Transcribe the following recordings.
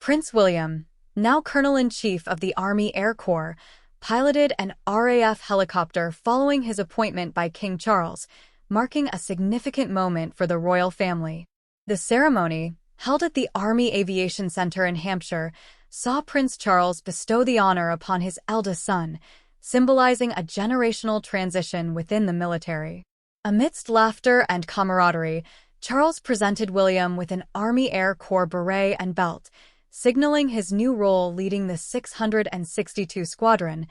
Prince William, now Colonel-in-Chief of the Army Air Corps, piloted an RAF helicopter following his appointment by King Charles, marking a significant moment for the royal family. The ceremony, held at the Army Aviation Center in Hampshire, saw Prince Charles bestow the honor upon his eldest son, symbolizing a generational transition within the military. Amidst laughter and camaraderie, Charles presented William with an Army Air Corps beret and belt, signaling his new role leading the 662 Squadron,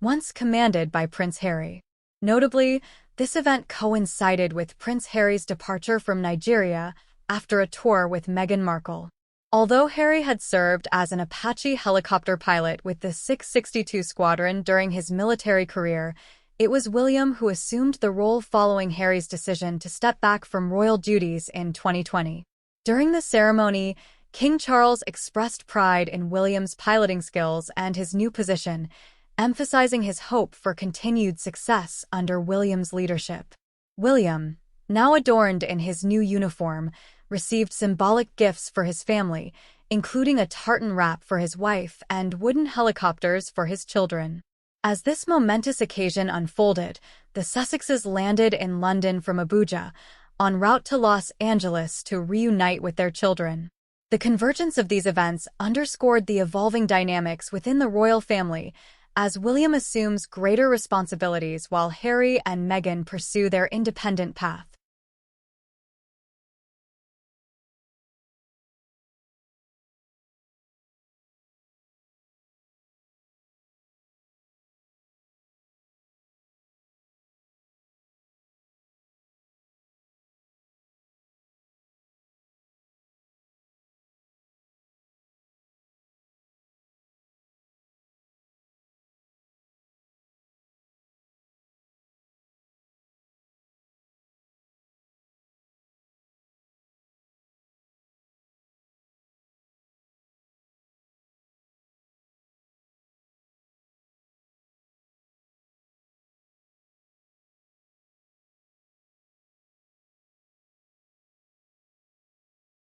once commanded by Prince Harry. Notably, this event coincided with Prince Harry's departure from Nigeria after a tour with Meghan Markle. Although Harry had served as an Apache helicopter pilot with the 662 Squadron during his military career, it was William who assumed the role following Harry's decision to step back from royal duties in 2020. During the ceremony, King Charles expressed pride in William's piloting skills and his new position, emphasizing his hope for continued success under William's leadership. William, now adorned in his new uniform, received symbolic gifts for his family, including a tartan wrap for his wife and wooden helicopters for his children. As this momentous occasion unfolded, the Sussexes landed in London from Abuja, en route to Los Angeles to reunite with their children. The convergence of these events underscored the evolving dynamics within the royal family, as William assumes greater responsibilities while Harry and Meghan pursue their independent path.